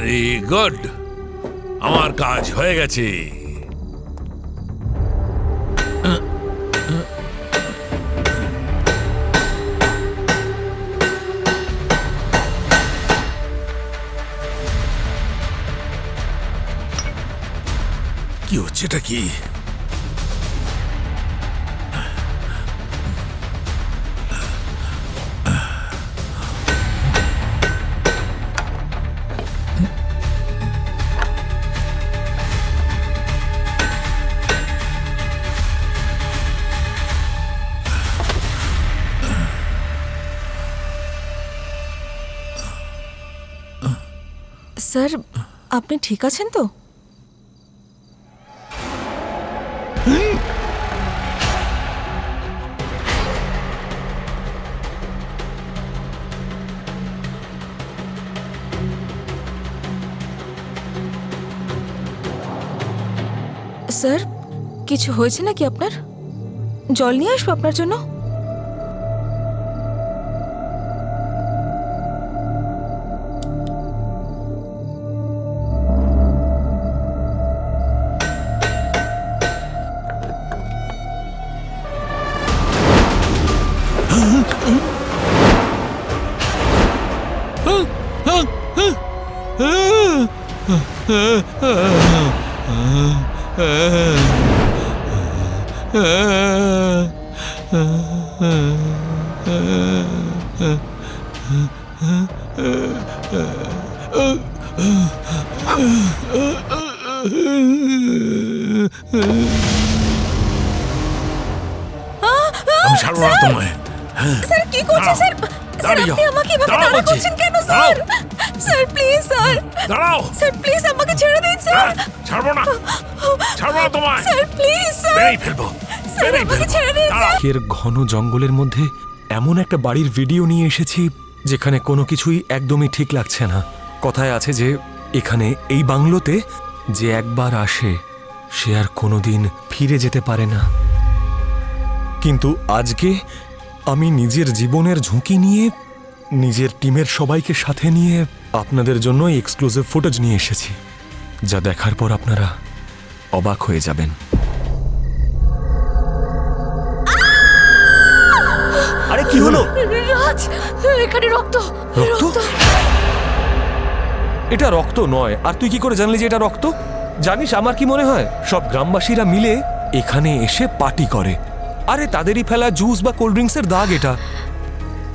Very good, আমার কাজ হয়ে গেছে। কি হচ্ছে এটা? কি স্যার, আপনি ঠিক আছেন তো? স্যার, কিছু হয়েছে নাকি আপনার? জল নিয়ে আসবো আপনার জন্য? আমি ছাড়বো না তোমায়। স্যার কি করছেন স্যার? স্যার দাঁড়িয়ে আপনি আমাকে এভাবে দাঁড়াও তাড়া বলছি। করছেন কেন স্যার? স্যার প্লিজ স্যার, দাঁড়াও। স্যার প্লিজ আমাকে ছেড়ে দিন স্যার। ছাড়বো না, ছাড়বো না তোমায়। স্যার প্লিজ স্যার, বেরিয়ে ফেলবো, স্যার বেরিয়ে আমাকে ফেলবো। ছেড়ে দিন স্যার। এর ঘন জঙ্গলের মধ্যে এমন একটা বাড়ির ভিডিও নিয়ে এসেছি যেখানে কোনো কিছুই একদমই ঠিক লাগছে না। কথায় আছে যে এখানে এই বাংলোতে যে একবার আসে সে আর কোনোদিন ফিরে যেতে পারে না। কিন্তু আজকে আমি নিজের জীবনের ঝুঁকি নিয়ে নিজের টিমের সবাইকে সাথে নিয়ে আপনাদের জন্য এক্সক্লুসিভ ফুটেজ নিয়ে এসেছি, যা দেখার পর আপনারা অবাক হয়ে যাবেন। আরে কি হলো? রাজ, এখানে রক্ত। রক্ত? এটা রক্ত নয়। আর তুই কি করে জানলি যে এটা রক্ত? জানিস আমার কি মনে হয়, সব গ্রামবাসীরা মিলে এখানে এসে পার্টি করে। আরে তাদেরই ফেলা জুস বা কোল্ড ড্রিঙ্কসের দাগ এটা।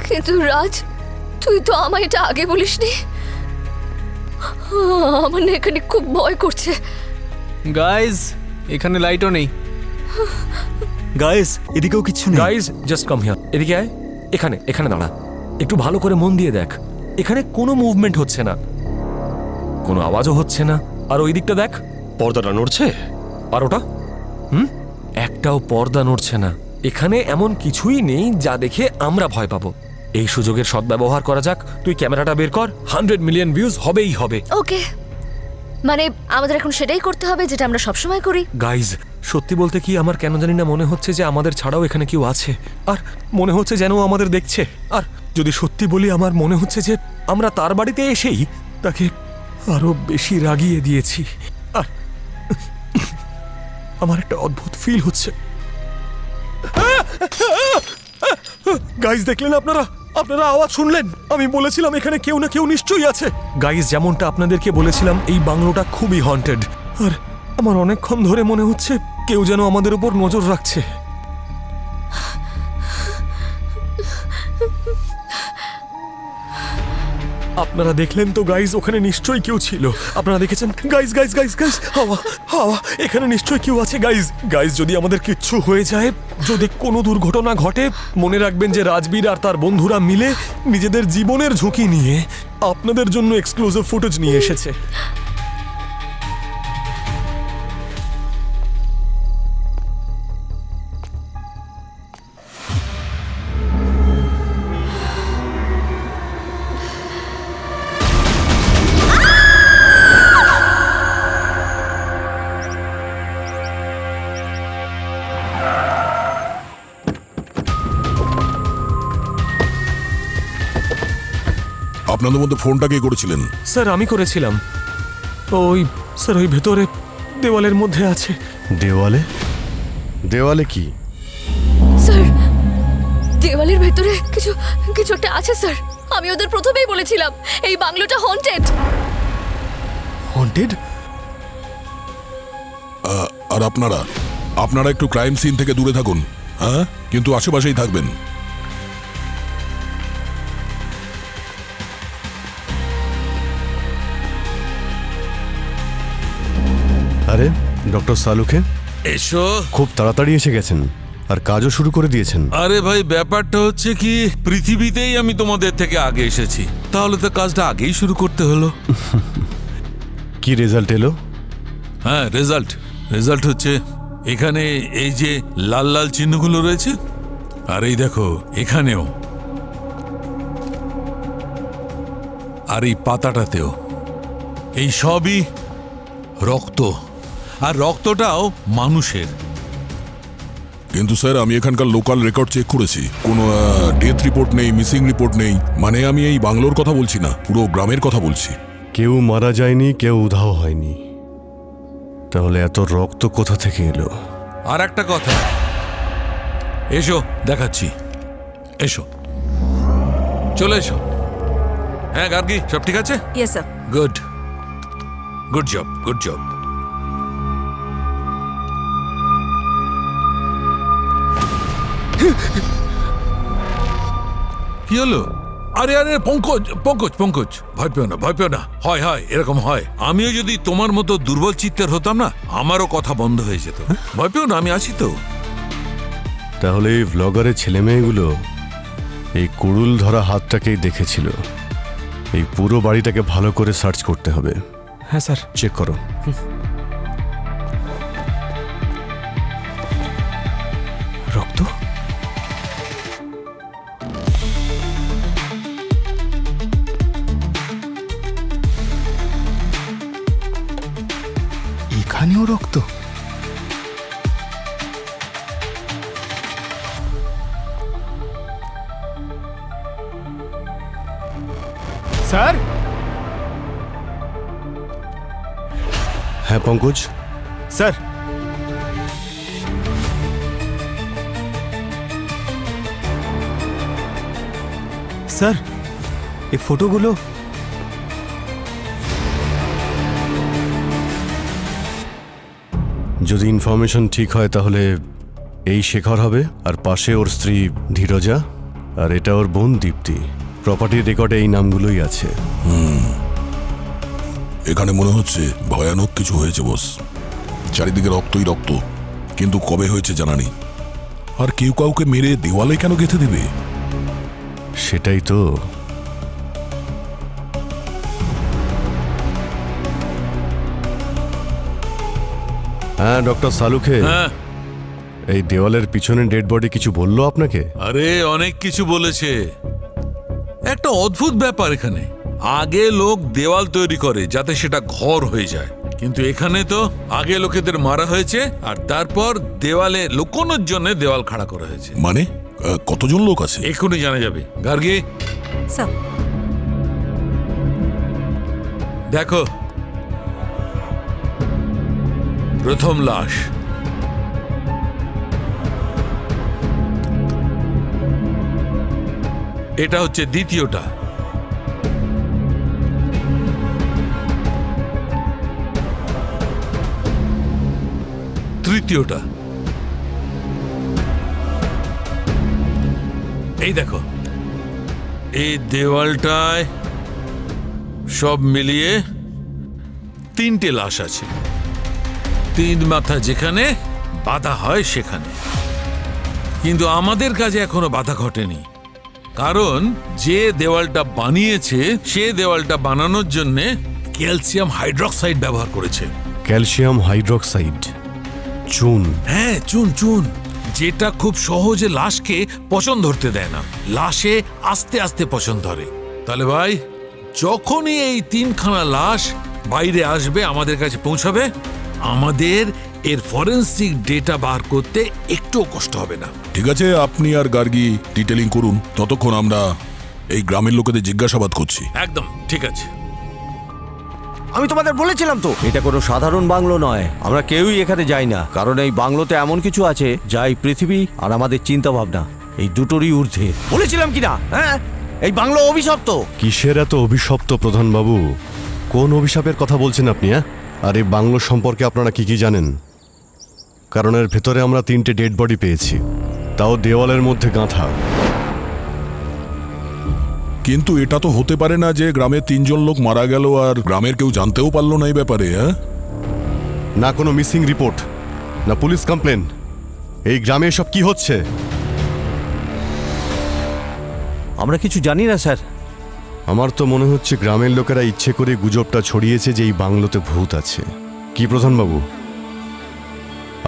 কিন্তু রাজ, তুই তো আমায় এটা আগে বলিসনি। আমার না এখানে খুব ভয় করছে। গাইজ, এখানে লাইটও নেই। গাইজ, এদিকেও কিছু নেই। Guys just come here. এদিকে আয়। এখানে এখানে দাঁড়া, একটু ভালো করে মন দিয়ে দেখ। এখানে কোনো মুভমেন্ট হচ্ছে না, কোনো আওয়াজও হচ্ছে না। আর ওই দিকটা দেখ, পর্দাটা নড়ছে। আর ওটা একটাও পর্দা নড়ছে না। এখানে এমন কিছুই নেই যা দেখে আমরা ভয় পাবো। এই সুযোগের সদ্ব্যবহার করা যাক। তুই ক্যামেরাটা বের কর, 100 মিলিয়ন ভিউজ হবেই হবে। ওকে, মানে আমাদের এখন সেটাই করতে হবে যেটা আমরা সবসময় করি। গাইজ, সত্যি বলতে কি আমার কেন জানি না মনে হচ্ছে যে আমাদের ছাড়াও এখানে কেউ আছে। আর মনে হচ্ছে যেন ও আমাদের দেখছে। আর যদি সত্যি বলি, আমার মনে হচ্ছে যে আমরা তার বাড়িতে এসেই তাকে আরো বেশি রাগিয়ে দিয়েছি। আর আমার একটা অদ্ভুত ফিল হচ্ছে। গাইজ, দেখলেন আপনারা? আপনারা আওয়াজ শুনলেন? আমি বলেছিলাম এখানে কেউ না কেউ নিশ্চয়ই আছে। গাইজ, যেমনটা আপনাদেরকে বলেছিলাম, এই বাংলোটা খুবই হন্টেড। আর আমার অনেকক্ষণ ধরে মনে হচ্ছে কেউ যেন আমাদের উপর নজর রাখছে। আপনারা দেখলেন তো গাইজ, ওখানে নিশ্চয়ই কেউ ছিল। আপনারা দেখেছেন? গাইজ গাইজ গাইজ গাইজ, হাওয়া হাওয়া, এখানে নিশ্চয়ই কেউ আছে। গাইজ গাইজ, যদি আমাদের কিচ্ছু হয়ে যায়, যদি কোনো দুর্ঘটনা ঘটে, মনে রাখবেন যে রাজবীর আর তার বন্ধুরা মিলে নিজেদের জীবনের ঝুঁকি নিয়ে আপনাদের জন্য এক্সক্লুসিভ ফুটেজ নিয়ে এসেছে। আপনাদের মধ্যে ফোনটা কে করেছিলেন? স্যার, আমি করেছিলাম। ওই স্যার ওই ভেতরে দেওয়ালের মধ্যে আছে। দেওয়ালে? দেওয়ালে কি? স্যার দেওয়ালের ভেতরে কিছু কিছু একটা আছে স্যার। আমি ওদের প্রথমেই বলেছিলাম এই বাংলোটা হন্টেড। হন্টেড? আর আপনারা একটু ক্রাইম সিন থেকে দূরে থাকুন, হ্যাঁ, কিন্তু আশেপাশেই থাকবেন। আরে ডক্টর সালুখে এসো। খুব তাড়াতাড়ি এসে গেছেন আর কাজও শুরু করে দিয়েছেন। আরে ভাই, ব্যাপারটা হচ্ছে কি, পৃথিবীতেই আমি তোমাদের থেকে আগে এসেছি, তাহলে তো কাজটা আগেই শুরু করতে হলো। কি রেজাল্ট এলো? হ্যাঁ, রেজাল্ট হচ্ছে এখানে এই যে লাল লাল চিহ্নগুলো রয়েছে, আর এই দেখো এখানেও, আর এই পাতাটাতেও, এই সবই রক্ত, আর রক্তটাও মানুষের। কিন্তু স্যার, আমি এখানকার লোকাল রেকর্ড চেক করেছি, কোনো ডেথ রিপোর্ট নেই, মিসিং রিপোর্ট নেই। মানে আমি এই বাংলোর কথা বলছি না, পুরো গ্রামের কথা বলছি। কেউ মারা যায়নি, কেউ উধাও হয়নি, তাহলে এত রক্ত কোথা থেকে এলো? আর একটা কথা, এসো দেখাচ্ছি, এসো, চলে এসো। হ্যাঁ গার্গী, সব ঠিক আছে? Yes sir. Good job. কি হলো? আরে পঙ্কজ, ভয় পেও না। হয় এরকম হয়। আমিও যদি তোমার মতো দুর্বল চিত্তের হতাম না, আমারও কথা বন্ধ হয়ে যেত। ভয় পেও না, আমি আছি তো। তাহলে এই ভ্লগারের ছেলেমেয়েগুলো এই কুড়ুল ধরা হাতটাকেই দেখেছিল। এই পুরো বাড়িটাকে ভালো করে সার্চ করতে হবে। হ্যাঁ স্যার। চেক করো। রক্ত? এখানেও রক্ত? স্যার? হ্যাঁ পঙ্কজ। স্যার স্যার এই ফটোগুলো যদি ইনফরমেশন ঠিক হয় তাহলে এই শেখর হবে, আর পাশে ওর স্ত্রী ধীরজা, আর এটা ওর বোন দীপ্তি। প্রপার্টির রেকর্ডে এই নামগুলোই আছে। এখানে মনে হচ্ছে ভয়ানক কিছু হয়েছে বস। চারিদিকে রক্তই রক্ত, কিন্তু কবে হয়েছে জানা নেই। আর কেউ কাউকে মেরে দেওয়ালে কেন গেঁথে দেবে? সেটাই তো। হ্যাঁ ডক্টর সালুখে, হ্যাঁ, এই দেওয়ালের পিছনে ডেড বডি কিছু বললো আপনাকে? আরে অনেক কিছু বলেছে। একটা অদ্ভুত ব্যাপার, এখানে আগে লোক দেওয়াল তৈরি করে যাতে সেটা ঘর হয়ে যায়, কিন্তু এখানে তো আগে লোকেদের মারা হয়েছে আর তারপর দেওয়ালে লুকোনোর জন্য দেওয়াল খাড়া করা হয়েছে। মানে কতজন লোক আছে? এক্ষুনি জানা যাবে। গার্গী, স্যার। দেখো, প্রথম লাশ, এটা হচ্ছে দ্বিতীয়টা, তৃতীয়টা, এই দেখো, এই দেওয়ালটায় সব মিলিয়ে 3টে লাশ আছে। 3 মাথা যেখানে বাধা হয় সেখানে, কিন্তু আমাদের কাজে এখনো বাধা ঘটেনি, কারণ যে দেওয়ালটা বানিয়েছে সে দেওয়ালটা বানানোর জন্য ক্যালসিয়াম হাইড্রক্সাইড ব্যবহার করেছে। Calcium hydroxide? চুন? হ্যাঁ, চুন, যেটা খুব সহজে লাশকে পচন ধরতে দেয় না, লাশে আস্তে আস্তে পচন ধরে। তাহলে ভাই, যখনই এই 3খানা লাশ বাইরে আসবে, আমাদের কাছে পৌঁছাবে, আমাদের এর ফরেন্সিক ডেটা বার করতে একটুও কষ্ট হবে না। ঠিক আছে, আপনি আর গার্গী ডিটেলিং করুন, ততক্ষণ আমরা এই গ্রামের লোকেদের জিজ্ঞাসাবাদ করছি। একদম ঠিক আছে। আমি তোমাদের বলেছিলাম তো এটা কোনো সাধারণ বাংলো নয়। আমরা কেউই এখানে যাই না, কারণ এই বাংলোতে এমন কিছু আছে যা এই পৃথিবী আর আমাদের চিন্তা ভাবনা এই দুটোরই ঊর্ধ্বে। বলেছিলাম কি না? হ্যাঁ, এই বাংলো অভিশপ্ত। কিসের এত অভিশপ্ত প্রধানবাবু? কোন অভিশাপের কথা বলছেন আপনি? আর এই বাংলো সম্পর্কে আপনারা কি কি জানেন? কারণ এর ভেতরে আমরা 3টে ডেড বডি পেয়েছি, তাও দেওয়ালের মধ্যে গাঁথা। কিন্তু এটা তো হতে পারে না যে গ্রামের 3 জন লোক মারা গেল আর গ্রামের কেউ জানতেও পারলো না এই ব্যাপারে। হ্যাঁ, না কোনো মিসিং রিপোর্ট, না পুলিশ কমপ্লেন। এই গ্রামে এসব কি হচ্ছে? আমরা কিছু জানি না স্যার। আমার তো মনে হচ্ছে গ্রামের লোকেরা ইচ্ছে করে গুজবটা ছড়িয়েছে যে এই বাংলোতে ভূত আছে। কি প্রধানবাবু,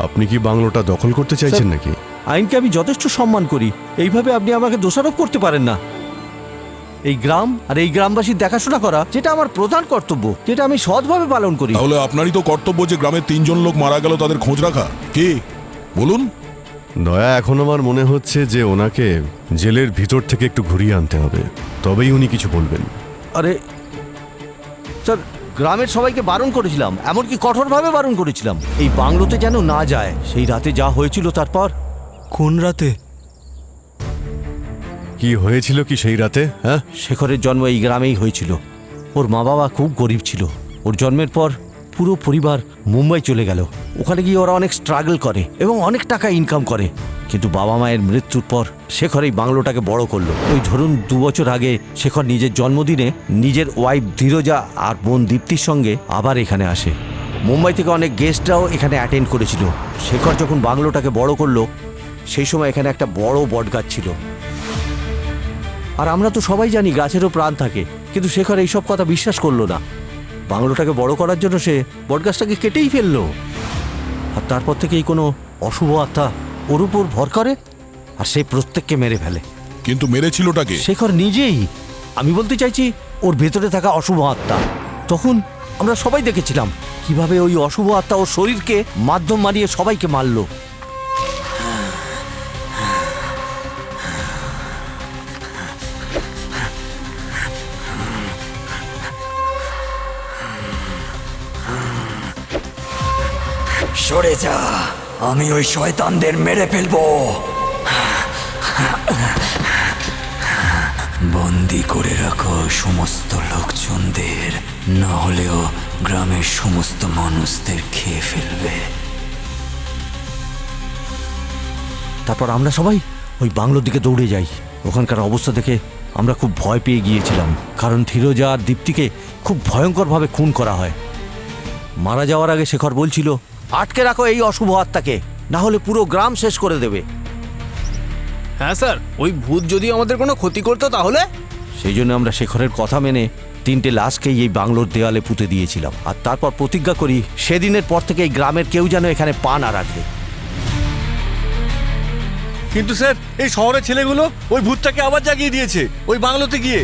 আপনি কি বাংলোটা দখল করতে চাইছেন নাকি? আইনকে আমি যথেষ্ট সম্মান করি, এইভাবে আপনি আমাকে দোষারোপ করতে পারেন না। এই গ্রাম আর এই গ্রামবাসীর দেখাশোনা করা যেটা আমার প্রধান কর্তব্য, যেটা আমি সৎভাবে পালন করি। তাহলে আপনারই তো কর্তব্য যে গ্রামের 3 জন লোক মারা গেল তাদের খোঁজ রাখা। কি বলুন? দয়া, এখন আমার মনে হচ্ছে যে ওনাকে জেলের ভিতর থেকে একটু ঘুরিয়ে আনতে হবে, তবেই উনি কিছু বলবেন। আরে স্যার, গ্রামের সবাইকে বারণ করেছিলাম, এমনকি কঠোরভাবে বারণ করেছিলাম এই বাংলোতে যেন না যায়। সেই রাতে যা হয়েছিল তারপর। কোন রাতে? কি হয়েছিল কি সেই রাতে? হ্যাঁ, শেখরের জন্ম এই গ্রামেই হয়েছিল। ওর মা বাবা খুব গরিব ছিল। ওর জন্মের পর পুরো পরিবার মুম্বাই চলে গেল। ওখানে গিয়ে ওরা অনেক স্ট্রাগল করে এবং অনেক টাকা ইনকাম করে। কিন্তু বাবা মায়ের মৃত্যুর পর শেখর এই বাংলোটাকে বড় করলো। ওই ধরুন 2 বছর আগে শেখর নিজের জন্মদিনে নিজের ওয়াইফ ধীরজা আর বোন দীপ্তির সঙ্গে আবার এখানে আসে। মুম্বাই থেকে অনেক গেস্টরাও এখানে অ্যাটেন্ড করেছিল। শেখর যখন বাংলোটাকে বড় করলো সেই সময় এখানে একটা বড় বটগাছ ছিল। আর আমরা তো সবাই জানি গাছেরও প্রাণ থাকে, কিন্তু শেখর এইসব কথা বিশ্বাস করলো না। বাংলোটাকে বড় করার জন্য সে বটগাছটাকে কেটেই ফেললো। আর তারপর থেকেই কোনো অশুভ আত্মা ওর উপর ভর করে আর সে প্রত্যেককে মেরে ফেলে। কিন্তু মেরেছিলটাকে? শেখর নিজেই। আমি বলতে চাইছি ওর ভেতরে থাকা অশুভ আত্মা। তখন আমরা সবাই দেখেছিলাম কিভাবে ওই অশুভ আত্মা ওর শরীরকে মাধ্যম মারিয়ে সবাইকে মারলো। সরে যা, আমি ওই শয়তানদের মেরে ফেলবো। বন্দি করে রাখো সমস্ত লোকজনদের, না হলেও গ্রামের সমস্ত মানুষদের খেয়ে ফেলবে। তারপর আমরা সবাই ওই বাংলোর দিকে দৌড়ে যাই। ওখানকার অবস্থা দেখে আমরা খুব ভয় পেয়ে গিয়েছিলাম, কারণ ধীরজা আর দীপ্তিকে খুব ভয়ঙ্করভাবে খুন করা হয়। মারা যাওয়ার আগে শেখর বলছিল, আটকে রাখো এই অশুভ আত্মাকে, না হলে পুরো গ্রাম শেষ করে দেবে। হ্যাঁ স্যার, ওই ভূত যদি আমাদের কোনো ক্ষতি করতো তাহলে? সেই জন্য আমরা শেখরের কথা মেনে 3টে লাশকেই এই বাংলোর দেওয়ালে পুঁতে দিয়েছিলাম। আর তারপর প্রতিজ্ঞা করি সেদিনের পর থেকে এই গ্রামের কেউ যেন এখানে পা না রাখবে। কিন্তু স্যার, এই শহরের ছেলেগুলো ওই ভূতটাকে আবার জাগিয়ে দিয়েছে ওই বাংলোতে গিয়ে।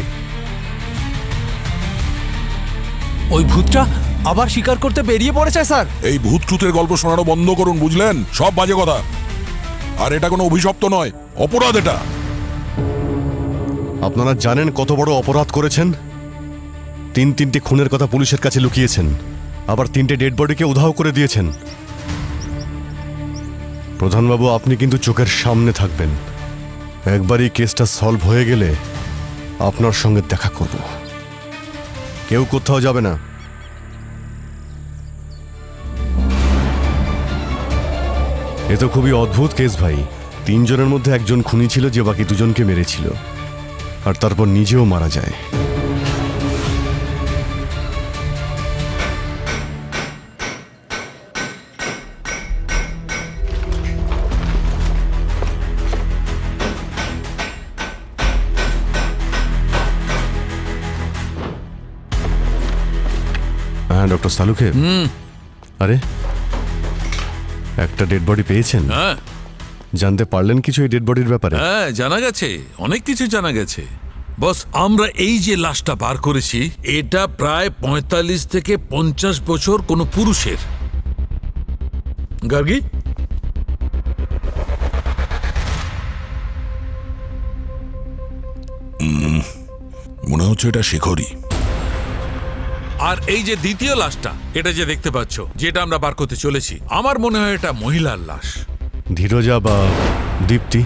ওই ভূতটা আবার শিকার করতে বেরিয়ে পড়েছে স্যার। এই ভূত ট্রুথের গল্প শোনানো বন্ধ করুন, বুঝলেন? সব বাজে কথা। আর এটা কোনো অভিশপ্ত নয়, অপরাধ এটা। আপনারা জানেন কত বড় অপরাধ করেছেন? 3টে খুনের কথা পুলিশের কাছে লুকিয়েছেন, আবার 3টে ডেড বডিকে উধাও করে দিয়েছেন। প্রধানবাবু, আপনি কিন্তু চোখের সামনে থাকবেন। একবারই কেসটা সলভ হয়ে গেলে আপনার সঙ্গে দেখা করব। কেউ কোথাও যাবে না। এ তো খুবই অদ্ভুত কেস ভাই। 3 জনের মধ্যে একজন খুনি ছিল যে বাকি 2 জনকে মেরেছিল, আর তারপর নিজেও মারা যায়। হ্যাঁ ডক্টর সালুকে, আরে একটা ডেড বডি পেয়েছেন? হ্যাঁ জানতে পারলেন কিছু এই ডেড বডির ব্যাপারে? হ্যাঁ, জানা গেছে, অনেক কিছু জানা গেছে। বস, আমরা এই যে লাশটা বার করেছি এটা প্রায় 45 থেকে 50 বছর কোনো পুরুষের। গার্গী, মনে হচ্ছে এটা শেখরই। আর এই যে দ্বিতীয় লাশটা, এটা যে দেখতে পাচ্ছ, যেটা আমরা বার করতে চলেছি, আমার মনে হয় এটা মহিলার লাশ। ধীরজা বা দীপ্তি?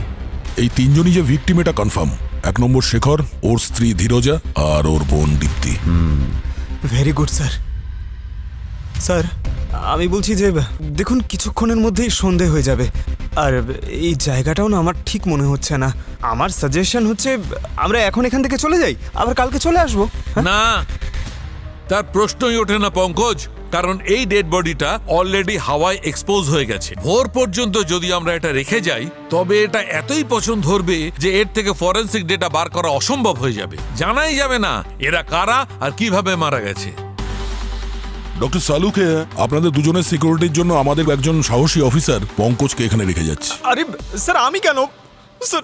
এই তিনজনই যে ভিকটিম এটা কনফার্ম। 1 নম্বর শেখর, ওর স্ত্রী ধীরজা, আর ওর বোন Dipti. Very good sir. Sir, আমি বলছি যে দেখুন, কিছুক্ষণের মধ্যেই সন্ধে হয়ে যাবে, আর এই জায়গাটাও না আমার ঠিক মনে হচ্ছে না। আমার সাজেশন হচ্ছে আমরা এখন এখান থেকে চলে যাই, আবার কালকে চলে আসবো। না, তার প্রশ্নই ওঠে না পঙ্কজ, কারণ এই ডেড বডিটা অলরেডি হাওয়ায় এক্সপোজ হয়ে গেছে। ভোর পর্যন্ত যদি আমরা এটা রেখে যাই, তবে এটা এতই পছন্দ ধরবে যে এর থেকে ফরেনসিক ডেটা বার করা অসম্ভব হয়ে যাবে। জানাই যাবে না এরা কারা আর কিভাবে মারা গেছে। ডক্টর সালুকে আপনাদের দুজনের সিকিউরিটির জন্য আমাদের একজন সাহসী অফিসার পঙ্কজকে এখানে রেখে যাচ্ছে। আরে স্যার, আমি কেন? স্যার,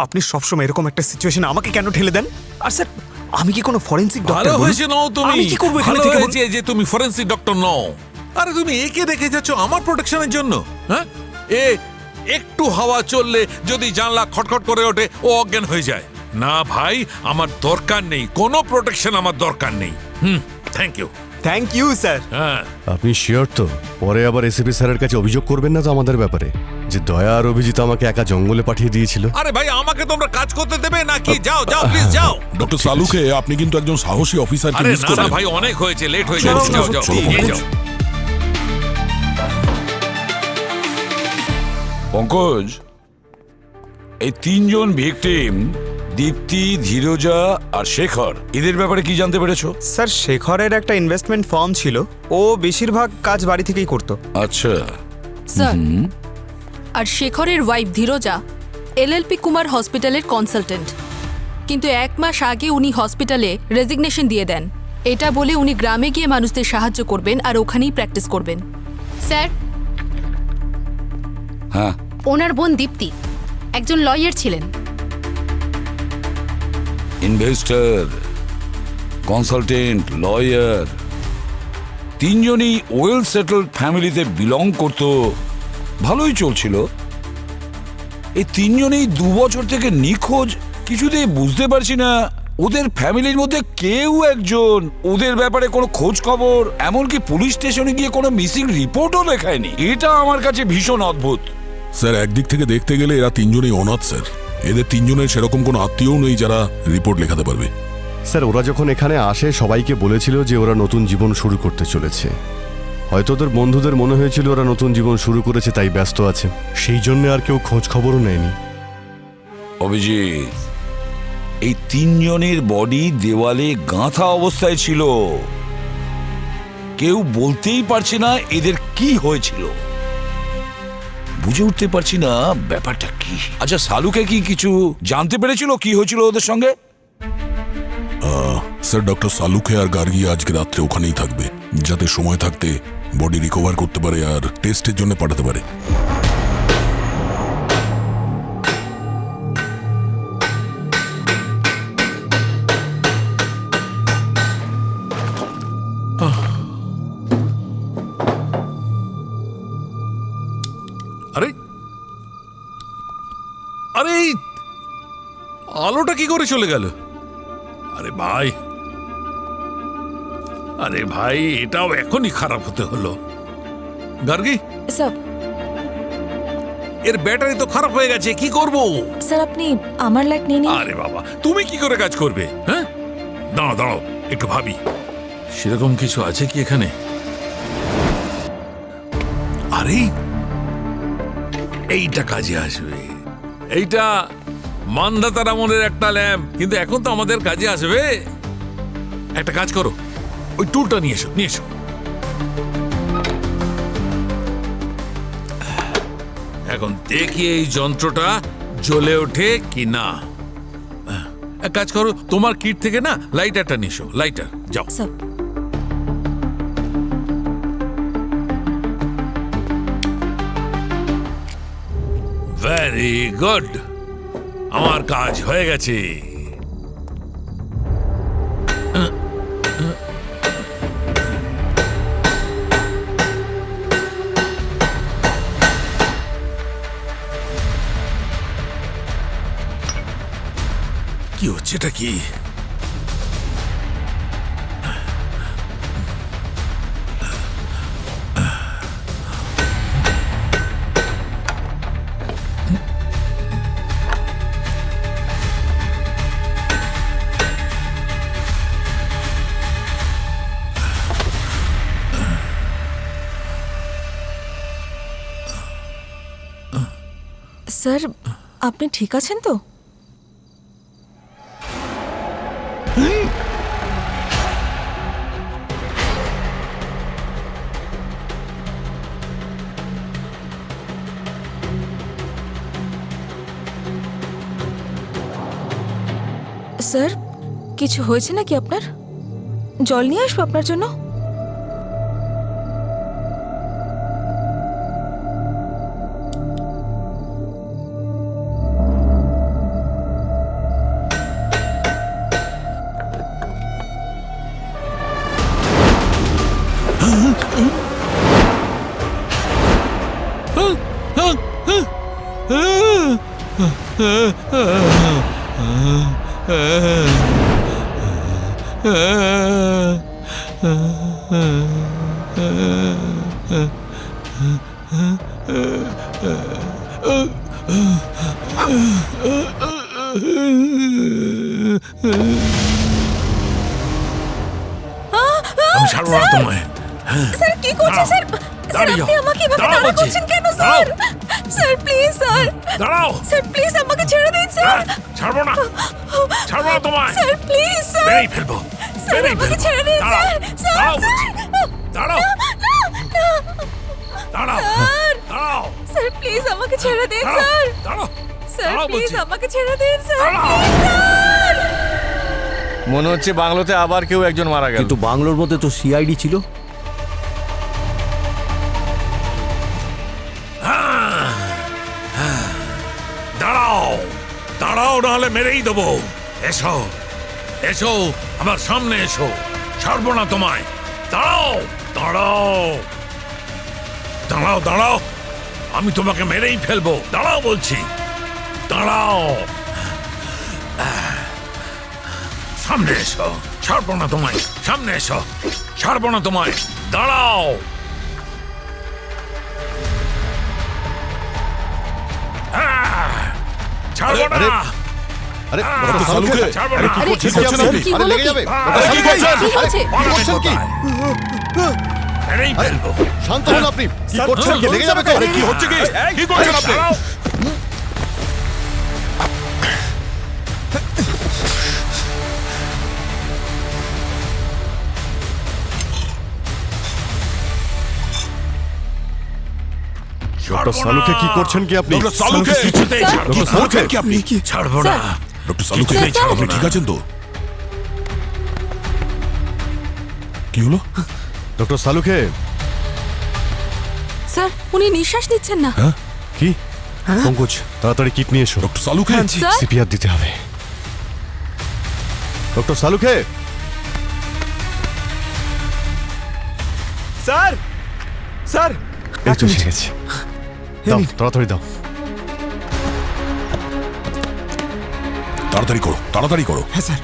আপনি সবসময় এরকম একটা সিচুয়েশন আমাকে কেন ঠেলে দেন? আর স্যার, আমি কি কোনো ফরেনসিক ভালো ডক্টর? হয়েছে নও তুমি। আমি কি করব এখানে ভালো থেকে? হয়েছে যে তুমি ফরেনসিক ডক্টর নও। আরে তুমি একে রেখে যাচ্ছ আমার প্রোটেকশনের জন্য। হ্যাঁ, এ একটু হাওয়া চললে যদি জানলা খটখট করে ওঠে, ও অজ্ঞান হয়ে যায়। না ভাই, আমার দরকার নেই, কোনো প্রোটেকশন আমার দরকার নেই। Thank you. Thank you sir. হ্যাঁ, আপনি শিওর তো? পরে আবার এসিপি স্যারের কাছে অভিযোগ করবেন না তো আমাদের ব্যাপারে, যে দয়া আর অভিজিৎ আমাকে একা জঙ্গলে পাঠিয়ে দিয়েছিল? আরে ভাই, আমাকে তোমরা কাজ করতে দেবে নাকি? যাও যাও, প্লিজ যাও। ডক্টর সালুকে আপনি কিন্তু একজন সাহসী অফিসারকে আরে মিস না না করলেন। ভাই, অনেক হয়েছে, লেট হয়ে চলো, যাচ্ছে। যাও যাও, চলো, নিয়ে চলো। যাও। পঙ্কজ, এই তিনজন ভিকটিম দীপ্তি, ধীরজা আর শেখর, এদের ব্যাপারে কি জানতে পেরেছো? স্যার, শেখরের একটা ইনভেস্টমেন্ট ফার্ম ছিল, ও বেশিরভাগ কাজ বাড়ি থেকেই করতো। আচ্ছা, স্যার, আর শেখরের ওয়াইফ ধীরজা এলএলপি কুমার হসপিটালের কনসালটেন্ট, কিন্তু 1 মাস আগে উনি হসপিটালে রেজিগনেশন দিয়ে দেন। এটা বলে উনি গ্রামে গিয়ে মানুষদের সাহায্য করবেন আর ওখানেই প্র্যাকটিস করবেন। স্যার, হ্যাঁ, ওনার বোন দীপ্তি একজন লয়ার ছিলেন। ইনভেস্টর, কনসালটেন্ট, লয়ার, তিনজনই ওয়েল সেটেলড ফ্যামিলিতে বিলং করতো। ভালোই চলছিল। এই তিনজনেই 2 বছর থেকে নিখোঁজ। কিছুতেই বুঝতে পারছি না ওদের ফ্যামিলির মধ্যে কেউ একজন ওদের ব্যাপারে কোনো খোঁজ খবর, এমনকি পুলিশ স্টেশনে গিয়ে কোনো মিসিং রিপোর্টও লেখায়নি। এটা আমার কাছে ভীষণ অদ্ভুত। স্যার, একদিক থেকে দেখতে গেলে এরা তিনজনই অনাথ স্যার। এদের তিনজনের সেরকম কোনো আত্মীয়ও নেই যারা রিপোর্ট লেখাতে পারবে। স্যার, ওরা যখন এখানে আসে সবাইকে বলেছিল যে ওরা নতুন জীবন শুরু করতে চলেছে। হয়তো ওদের বন্ধুদের মনে হয়েছিল ওরা নতুন জীবন শুরু করেছে, তাই ব্যস্ত আছে, সেই জন্য আর কেউ খোঁজ খবরও নেয়নি। অভিজিৎ, এই তিনজনের বডি দেওয়ালে গাঁথা অবস্থায় ছিল। কেউ বলতেই পারছে না এদের কি হয়েছিল। বুঝে উঠতে পারছি না ব্যাপারটা কি। আচ্ছা, সালুকে কি কিছু জানতে পেরেছিল কি হয়েছিল ওদের সঙ্গে? স্যার, ডক্টর সালুকে আর গার্গী আজকে রাত্রে ওখানেই থাকবে, যাতে সময় থাকতে বডি রিকভার করতে পারে আর টেস্টের জন্য পাঠাতে পারে। আরে আরে, এই আলোটা কি করে চলে গেল? আরে ভাই, আরে ভাই, এটাও এখনই খারাপ হতে হলো। গার্গী, স্যার, এর ব্যাটারি তো খারাপ হয়ে গেছে, কি করব? স্যার আপনি আমার লাইট নিয়ে নিন। আরে বাবা, তুমি কি করে কাজ করবে? হ্যাঁ, দাঁড়াও দাঁড়াও, একটু ভাবি। সেরকম কিছু আছে কি এখানে? আরে, এইটা কাজে আসবে। এইটা মান্ধাতার আমলের একটা ল্যাম্প, কিন্তু এখন তো আমাদের কাজে আসবে। একটা কাজ করো, ওই টুলটা নিয়ে এসো, নিয়ে এসো। এখন দেখি এই যন্ত্রটা জ্বলে ওঠে কি না। এক কাজ করো, তোমার কিট থেকে না লাইটারটা নিয়ে এসো। লাইটার, যাও। স্যার, ভেরি গুড, আমার কাজ হয়ে গেছে। কি হচ্ছে, এটা কি? স্যার আপনি ঠিক আছেন তো? স্যার কিছু হয়েছে নাকি আপনার? জল নিয়ে আসবো আপনার জন্য? আমি ছাড়বো না তোমায়। স্যার কি করছেন স্যার? স্যার দাঁড়িয়ে আপনি আমাকে এভাবে দাঁড়াও তাড়া বলছি। করছেন কেন স্যার? Sir please sir. দাঁড়াও। স্যার প্লিজ আমাকে ছেড়ে দিন স্যার। ছাড়বো না, ছাড়বো না তোমায়। Sir please sir. মেরেই ফেলবো, স্যার মেরেই আমাকে ফেলবো। ছেড়ে দিন দাঁড়াও, স্যার। দাঁড়াও বলছি। দাঁড়াও, দাঁড়াও, স্যার দাঁড়াও, স্যার প্লিজ আমাকে ছেড়ে দিন দাঁড়াও, স্যার। দাঁড়াও, স্যার দাঁড়াও প্লিজ বলছি। আমাকে ছেড়ে দিন স্যার। দাঁড়াও। Please sir. মনে হচ্ছে বাংলোতে আবার কেউ একজন মারা গেল। কিন্তু বাংলোর মধ্যে তো সিআইডি ছিল। দাঁড়াও, দাঁড়াও, নাহলে মেরেই দেবো। এসো, এসো, আমার সামনে এসো। ছাড়বো না তোমায়। দাঁড়াও, দাঁড়াও, দাঁড়াও, দাঁড়াও, আমি তোমাকে মেরেই ফেলবো। দাঁড়াও বলছি, দাঁড়াও। সামনে এসো, ছাড়বো না তোমায়। সামনে এসো, ছাড়বো না তোমায়। দাঁড়াও। ছাড়বো না। আরে ডক্টর সালুকে, ছাড়বো আরে না। কি আরে, করছেন কি আপনি? কি আরে হলো লেগে কি? যাবে। আরে, কি করছেন? কি হয়েছে? কি করছেন কি? মেরেই ফেলবো। শান্ত হন আপনি। কি করছেন কি? লেগে যাবে তো। আরে কি হচ্ছে কি? কি করছেন আপনি? দাঁড়াও। ডক্টর সালুকে কি করছেন কি আপনি? ডক্টর সালুকে, কিছুতেই স্যার। ছাড়বো কি না। করছেন কি আপনি? ছাড়বো না। ডক্টর সালুকে, কিছুতেই ছাড়বো আপনি না। ঠিক আছেন তো? কি হলো? ডক্টর সালুকে স্যার উনি নিঃশ্বাস নিচ্ছেন না। কি? পঙ্কজ তাড়াতাড়ি কিট নিয়ে এসো। ডক্টর সালুকে, স্যার সিপিআর দিতে হবে। ডক্টর সালুকে স্যার স্যার এই তো এসে গেছে। দাও তাড়াতাড়ি দাও। তাড়াতাড়ি করো, তাড়াতাড়ি করো। হ্যাঁ স্যার।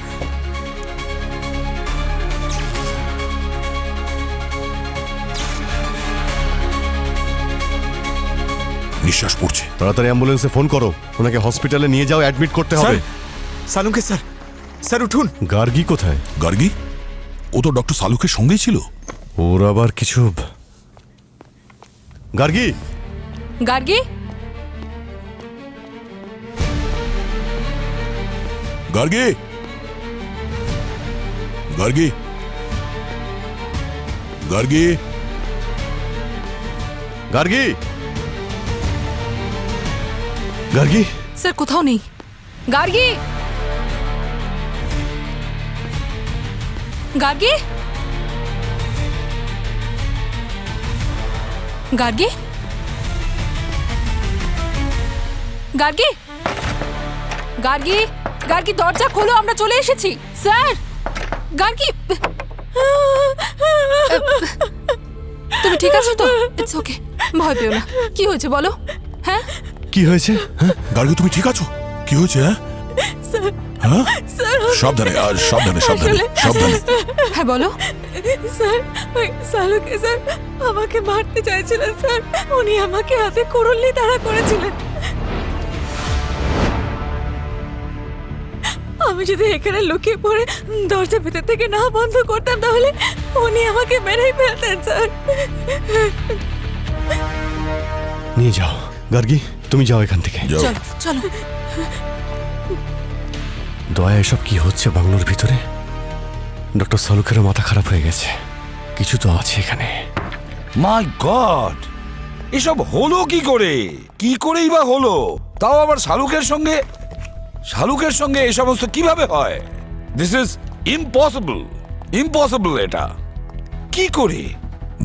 নিঃশ্বাস পড়ছে। তাড়াতাড়ি অ্যাম্বুলেন্সে ফোন করো। ওনাকে হসপিটালে নিয়ে যাও, অ্যাডমিট করতে হবে। সালুকে স্যার, স্যার উঠুন। গার্গী কোথায়? গার্গী, ও তো ডক্টর সালুকের সঙ্গেই ছিল। ওর আবার কিছু। গার্গী, গার্গী, গার্গী, গার্গী, গার্গী, গার্গী, গার্গী। স্যার কোথাও নেই। গার্গী, গার্গী, গার্গী, গার্গী, গার্গী, গার্গী দরজা খোলো, আমরা চলে এসেছি। স্যার, গার্গী, তুমি ঠিক আছো তো? ইটস ওকে, ভয় পেও না। কি হয়েছে বলো? হ্যাঁ কি হয়েছে? হ্যাঁ গার্গী, তুমি ঠিক আছো? কি হয়েছে? হ্যাঁ, সাবধানে, আর সাবধানে, সাবধানে, সাবধানে। হ্যাঁ বলো। স্যার ওই সালুকে স্যার আমাকে মারতে চাইছিলেন স্যার। উনি আমাকে হাতে কুড়ুল নিয়ে তাড়া করেছিলেন। আমি যদি এখানে লুকিয়ে পড়ে দরজা ভেতর থেকে না বন্ধ করতাম তাহলে উনি আমাকে মেরেই ফেলতেন স্যার। নিয়ে যাও, গার্গী তুমি যাও এখান থেকে। যাও। চলো চলো। দয়া, এসব কি হচ্ছে বাংলোর ভিতরে? ডক্টর সালুকেরও মাথা খারাপ হয়ে গেছে। কিছু তো আছে এখানে। মাই গড, এসব হলো কি করে? কি করেই বা হলো? তাও আবার শালুকের সঙ্গে এই সমস্ত কিভাবে হয়? This is impossible, impossible. এটা কি করে?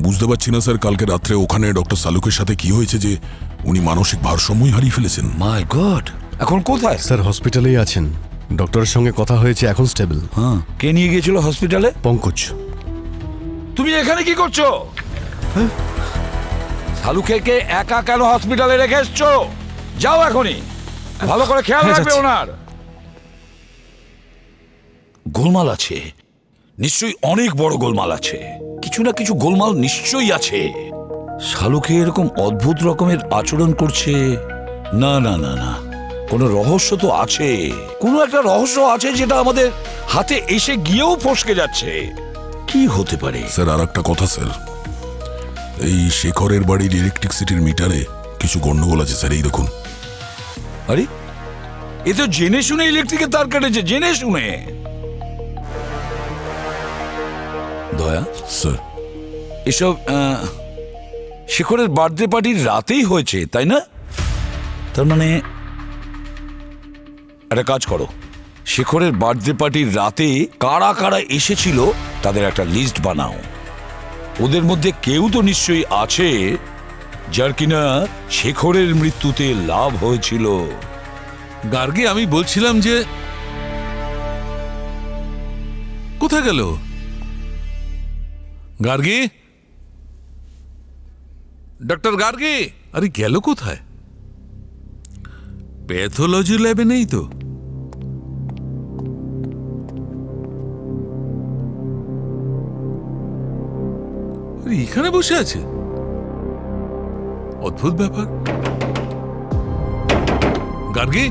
বুঝতে পারছি না স্যার, কালকে রাত্রে ওখানে ডক্টর সালুকের সাথে কি হয়েছে যে উনি মানসিক ভারসাম্যই হারিয়ে ফেলেছেন। মাই গড, এখন কোথায়? স্যার হসপিটালেই আছেন, ডক্টরের সঙ্গে কথা হয়েছে, এখন স্টেবল। হ্যাঁ, কে নিয়ে গিয়েছিল হসপিটালে? পঙ্কজ। তুমি এখানে কি করছো? শালুকে একা কেন হসপিটালে রেখে এসছো? যাও এখনই, ভালো করে খেয়াল রাখবে ওনার। গোলমাল আছে, নিশ্চয়ই অনেক বড় গোলমাল আছে। কিছু না কিছু গোলমাল নিশ্চয়ই আছে। শালুকে এরকম অদ্ভুত রকমের আচরণ করছে। না না না না, কোনো রহস্য তো আছে, কোনো একটা রহস্য আছে যেটা আমাদের হাতে এসে গিয়েও ফসকে যাচ্ছে। কি হতে পারে? স্যার আর একটা কথা স্যার, এই শেখরের বাড়ির ইলেকট্রিসিটির মিটারে কিছু গন্ডগোল আছে স্যার। এই দেখুন। আরে, এ তো জেনে শুনে ইলেকট্রিকের তার কেটেছে, জেনে শুনে। দয়া স্যার, এসব শেখরের বার্থডে পার্টির রাতেই হয়েছে, তাই না? তার মানে একটা কাজ করো, শেখরের বার্থডে পার্টির রাতে কারা কারা এসেছিল তাদের একটা লিস্ট বানাও। ওদের মধ্যে কেউ তো নিশ্চয়ই আছে যার কিনা শেখরের মৃত্যুতে লাভ হয়েছিল। গার্গী, আমি বলছিলাম যে কোথায় গেল গার্গী? ডক্টর গার্গী, আরে গেল কোথায়? প্যাথোলজি ল্যাবে নেই তো? আরে এখানে বসে আছে, অদ্ভুত ব্যাপার। গার্গী,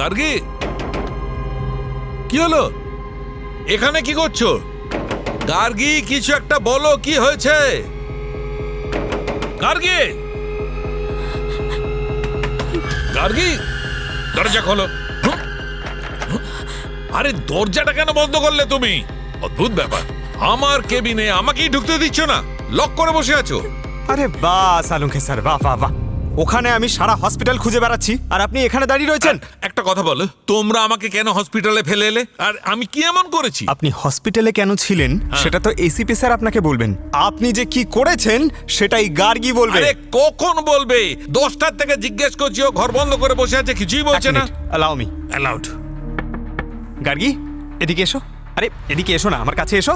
গার্গী, কি হলো? এখানে কি করছো? গার্গী, কিছু একটা বলো, কি হয়েছে? গার্গী, গার্গী, দরজা খোলো। আরে দরজাটা কেন বন্ধ করলে তুমি? অদ্ভুত ব্যাপার, আমার কেবিনে আমাকেই ঢুকতে দিচ্ছ না, লক করে বসে আছো। আরে বাহ সালুকে স্যার, বাহ বাহ বাহ। ওখানে আমি সারা হসপিটাল খুঁজে বেড়াচ্ছি আর আপনি এখানে দাঁড়িয়ে রয়েছেন। একটা কথা বলো, তোমরা আমাকে কেন হসপিটালে ফেলে এলে? আর আমি কি এমন করেছি? আপনি হসপিটালে কেন ছিলেন সেটা তো এসিপি স্যার আপনাকে বলবেন। আপনি যে কি করেছেন সেটাই গার্গী বলবে। আরে কখন বলবে? 10টার থেকে জিজ্ঞেস করছি, ও ঘর বন্ধ করে বসে আছে, কিছুই বলছে না। Allow me. অ্যালাউড। গার্গী, এদিকে এসো। আরে এদিকে এসো না, আমার কাছে এসো।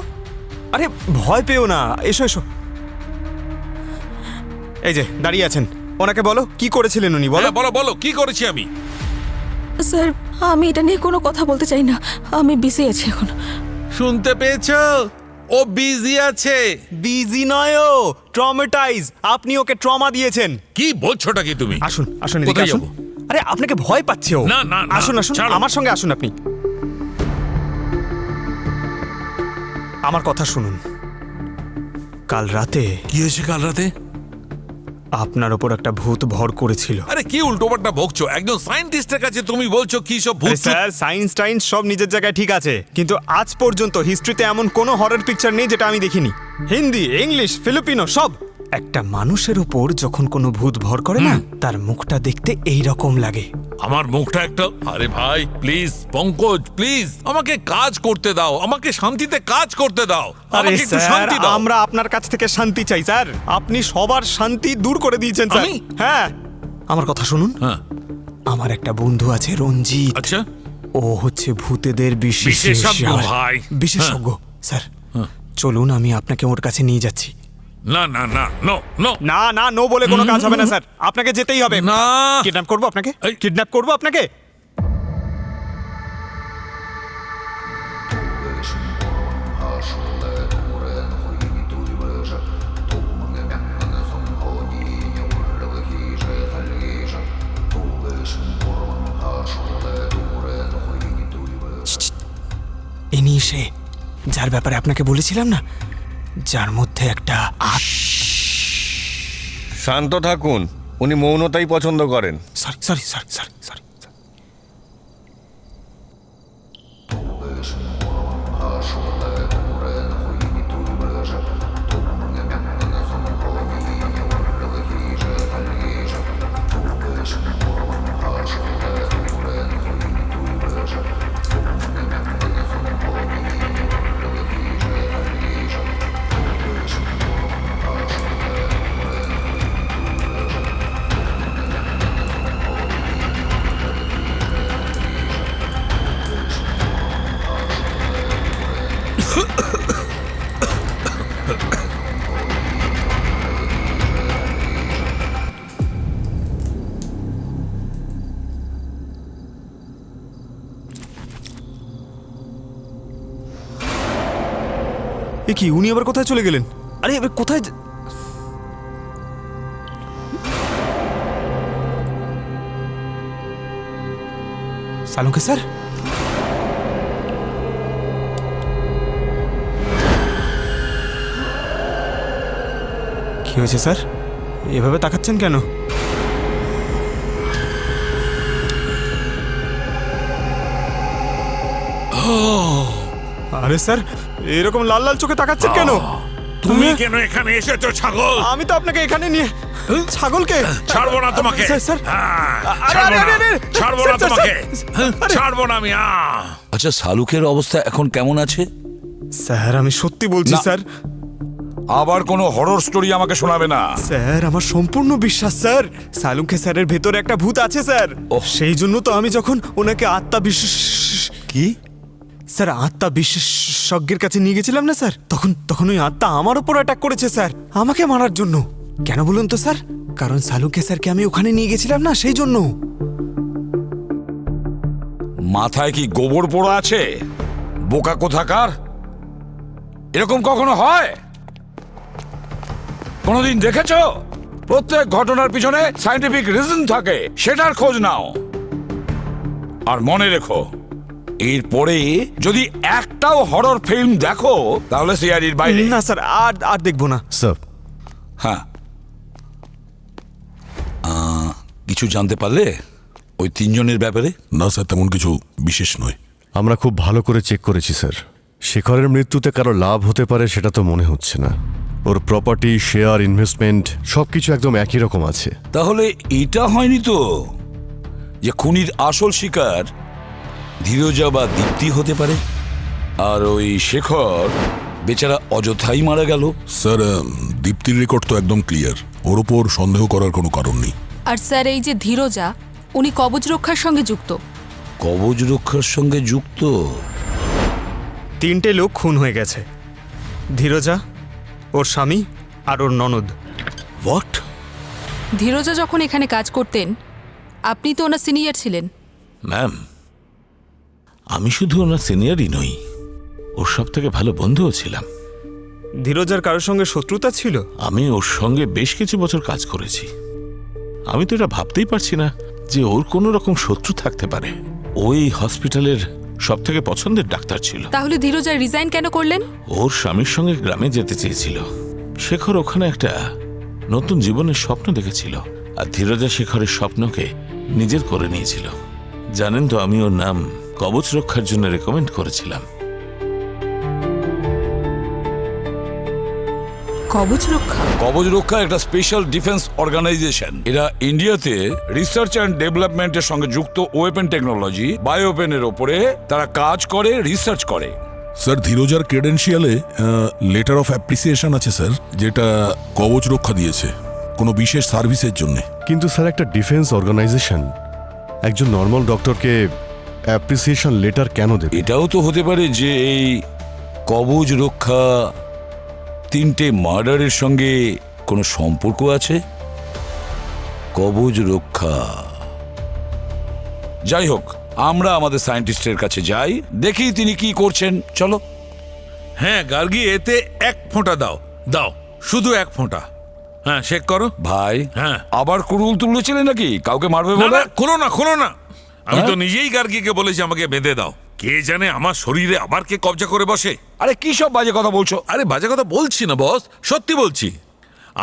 আরে ভয় পেও না, এসো এসো। এই যে দাঁড়িয়ে আছেন, ওনাকে বলো কি করেছিলেন উনি। বলো বলো বলো, কি করেছি আমি? স্যার, আমি এটা নিয়ে কোনো কথা বলতে চাই না, আমি বিজি আছি এখন। শুনতে পেয়েছো? ও বিজি আছে। বিজি নয়, ও ট্রমাটাইজ। আপনি ওকে ট্রমা দিয়েছেন। কি বলছোটা কি তুমি? আসুন আসুন, এদিকে কোথায় আসুন। যাবো? আরে আপনাকে ভয় পাচ্ছে ও। না, না, না, আসুন আসুন, ছাড়ো। আমার সঙ্গে আসুন। আপনি আমার কথা শুনুন। কাল রাতে কি হয়েছে? কাল রাতে আপনার ওপর একটা ভূত ভর করেছিল। আরে কি উল্টোপাল্টা বকছো? একজন সায়েন্টিস্টের কাছে তুমি বলছো কি সব ভূত? স্যার, সায়েন্স টাইন্স সব নিজের জায়গায় ঠিক আছে, কিন্তু আজ পর্যন্ত হিস্ট্রিতে এমন কোনো হরর পিকচার নেই যেটা আমি দেখিনি। হিন্দি, ইংলিশ, ফিলিপিনো সব। একটা মানুষের উপর যখন কোনো ভূত ভর করে না, তার মুখটা দেখতে এই রকম লাগে। আমার মুখটা একটা... আরে ভাই প্লিজ, পঙ্কজ প্লিজ, আমাকে কাজ করতে দাও, আমাকে শান্তিতে কাজ করতে দাও, আরে আমাকে একটু স্যার, শান্তি দাও। আমরা আপনার কাছ থেকে শান্তি চাই স্যার। আপনি সবার শান্তি দূর করে দিয়েছেন স্যার। আমি? হ্যাঁ, আমার কথা শুনুন। হ্যাঁ, আমার একটা বন্ধু আছে, রঞ্জিত। আচ্ছা, ও হচ্ছে ভূতেদের বিশেষজ্ঞ ভাই। বিশেষজ্ঞ। স্যার চলুন, আমি আপনাকে ওর কাছে নিয়ে যাচ্ছি। না না না, নো নো, না না, নো বলে কোনো কাজ হবে না স্যার, আপনাকে যেতেই হবে। না। কিডন্যাপ করবো আপনাকে, এই। কিডন্যাপ করবো আপনাকে। ইনি সে যার ব্যাপারে আপনাকে বলেছিলাম না, যার মধ্যে একটা শান্ত থাকুন, উনি মৌনতাই পছন্দ করেন। Sorry sorry sorry sorry sorry. এ কি, উনি আবার কোথায় চলে গেলেন? আরে এবার কোথায় সালুকে স্যার? কি হয়েছে স্যার, এভাবে তাকাচ্ছেন কেন? আরে স্যার, এরকম লাল লাল চোখে তাকাচ্ছেন কেন? তুমি কেন এখানে এসেছো ছাগল? আমি তো আপনাকে এখানে নিয়ে ছাগলকে ছাড়বো না তোমাকে। স্যার স্যার ছাড়বো না তোমাকে, ছাড়বো না আমি। আচ্ছা, শালুকের অবস্থা এখন কেমন আছে? স্যার আমি সত্যি বলছি না। স্যার। আবার কোনো হরর স্টোরি আমাকে শোনাবে না। স্যার আমার সম্পূর্ণ বিশ্বাস স্যার, সালুকে স্যারের ভেতরে একটা ভূত আছে স্যার। সেই জন্য তো আমি যখন ওনাকে আত্মা বিশেষজ্ঞের কাছে নিয়ে গেছিলাম না স্যার, তখন ওই আত্মা আমার উপর অ্যাটাক করেছে স্যার, আমাকে মারার জন্য। কেন বলুন তো স্যার? কারণ সালুকে স্যারকে আমি ওখানে নিয়ে গেছিলাম না, সেই জন্য। মাথায় কি গোবর পোড়া আছে? বোকা কোথাকার! এরকম কখনো হয়? কোনোদিন দেখেছো? প্রত্যেক ঘটনার পিছনে সায়েন্টিফিক রিজন থাকে, সেটার খোঁজ নাও। আর মনে রেখো, এরপরে যদি একটাও হরর ফিল্ম দেখো তাহলে সিআইডির বাইরে। না স্যার, আর দেখবো না স্যার। হ্যাঁ, কিছু জানতে পারলে ওই তিনজনের ব্যাপারে? না স্যার, তেমন কিছু বিশেষ নয়। আমরা খুব ভালো করে চেক করেছি স্যার। শেখরের মৃত্যুতে কারো লাভ হতে পারে সেটা তো মনে হচ্ছে না। ওর প্রপার্টি, শেয়ার, ইনভেস্টমেন্ট সবকিছু একদম একই রকম আছে। তাহলে এটা হয়নি তো যে খুনির আসল শিকার ধীরজা বা দীপ্তি হতে পারে, আর ওই শেখর বেচারা অযথাই মারা গেল? স্যার, দীপ্তির রেকর্ড তো একদম ক্লিয়ার, ওর ওপর সন্দেহ করার কোনো কারণ নেই। আর স্যার এই যে ধীরজা, উনি কবচ রক্ষার সঙ্গে যুক্ত। কবচ রক্ষার সঙ্গে যুক্ত? 3টে লোক খুন হয়ে গেছে, ধীরজা, ওর স্বামী আর ওর ননদ। হোয়াট? ধীরজা যখন এখানে কাজ করতেন, আপনি তো ওনার সিনিয়র ছিলেন। ম্যাম, আমি শুধু ওনার সিনিয়রই নই, ওর সব থেকে ভালো বন্ধুও ছিলাম। ধীরজার কারোর সঙ্গে শত্রুতা ছিল? আমি ওর সঙ্গে বেশ কিছু বছর কাজ করেছি। আমি তো এটা ভাবতেই পারছি না যে ওর কোনো রকম শত্রু থাকতে পারে। ওই হসপিটালের সব থেকে পছন্দের ডাক্তার ছিল। তাহলে ধীরজা রিজাইন কেন করলেন? ওর স্বামীর সঙ্গে গ্রামে যেতে চেয়েছিল। শেখর ওখানে একটা নতুন জীবনের স্বপ্ন দেখেছিল, আর ধীরজা শেখরের স্বপ্নকে নিজের করে নিয়েছিল। জানেন তো, আমি ওর নাম কবচ রক্ষার জন্য রেকমেন্ড করেছিলাম। কবচ রক্ষা? কবচ রক্ষা একটা স্পেশাল ডিফেন্স অর্গানাইজেশন। এরা ইন্ডিয়াতে রিসার্চ অ্যান্ড ডেভেলপমেন্টের সঙ্গে যুক্ত ওয়েপন টেকনোলজি, বায়োপেনের ওপরে তারা কাজ করে, রিসার্চ করে। স্যার, ধীরজার ক্রেডেন্সিয়ালে লেটার অফ অ্যাপ্রিসিয়েশন আছে স্যার, যেটা কবচ রক্ষা দিয়েছে কোনো বিশেষ সার্ভিসের জন্য। কিন্তু স্যার, একটা ডিফেন্স অর্গানাইজেশন একজন নর্মাল ডক্টরকে অ্যাপ্রিসিয়েশন লেটার কেন দেবে? এটাও তো হতে পারে যে এই কবচ রক্ষা 3টে মার্ডারের সঙ্গে কোনো সম্পর্ক আছে। কবচ রক্ষা। যাই হোক, আমরা আমাদের সায়েন্টিস্টের কাছে যাই, দেখি তিনি কি করছেন। চলো। হ্যাঁ গার্গী, এতে 1 ফোঁটা দাও, দাও, শুধু 1 ফোঁটা। হ্যাঁ, চেক করো ভাই। হ্যাঁ, আবার কুড়ুল তুলেছিলেন নাকি? কাউকে মারবে না বলে? না, খোলো না। আমি তো হ্যাঁ? নিজেই গার্গীকে বলেছি আমাকে বেঁধে দাও। কে জানে আমার শরীরে আবার কে কবজা করে বসে। আরে কি সব বাজে কথা বলছো? আরে বাজে কথা বলছি না বস, সত্যি বলছি।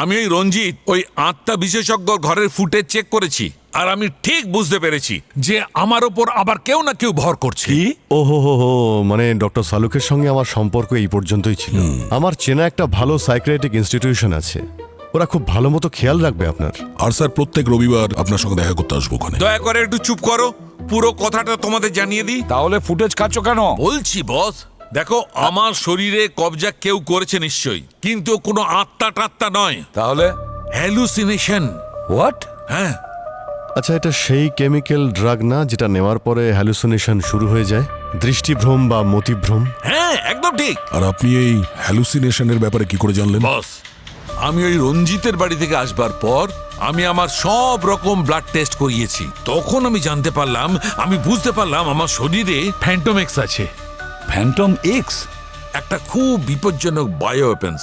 আমি ওই রঞ্জিত ওই আত্মা বিশেষজ্ঞ ঘরের ফুটেজ চেক করেছি, আর আমি ঠিক বুঝতে পেরেছি যে আমার ওপর আবার কেউ না কেউ ভর করছে। ও হো, মানে ডক্টর সালুকের সঙ্গে আমার সম্পর্ক এই পর্যন্তই ছিল। আমার চেনা একটা ভালো সাইকিয়াট্রিক ইনস্টিটিউশন আছে, ওরা খুব ভালো মতো খেয়াল রাখবে আপনার। আর স্যার প্রত্যেক রবিবার আপনার সঙ্গে দেখা করতে আসবো ওখানে। দয়া করে একটু চুপ করো, পুরো কথাটা তোমাদের জানিয়ে দিই। তাহলে ফুটেজ খাচ্ছ কেন? বলছি বস, দেখো আমার শরীরে কবজা কেউ করেছে নিশ্চয়ই, কিন্তু কোনো আত্মা টাত্তা নয়। তাহলে হ্যালুসিনেশন। হোয়াট? হ্যাঁ। আচ্ছা, এটা সেই কেমিক্যাল ড্রাগ না যেটা নেওয়ার পরে হ্যালুসিনেশন শুরু হয়ে যায়, দৃষ্টিভ্রম বা মতিভ্রম? হ্যাঁ, একদম ঠিক। আর আপনি এই হ্যালুসিনেশনের ব্যাপারে কি করে জানলেন? বস, আমি ওই রঞ্জিতের বাড়ি থেকে আসবার পর আমি আমার সব রকম ব্লাড টেস্ট করিয়েছি। তখন আমি জানতে পারলাম, আমি বুঝতে পারলাম আমার শরীরে ফ্যান্টম এক্স আছে। Phantom x? একটা খুব বিপজ্জনক বায়ো ওয়েপন্স।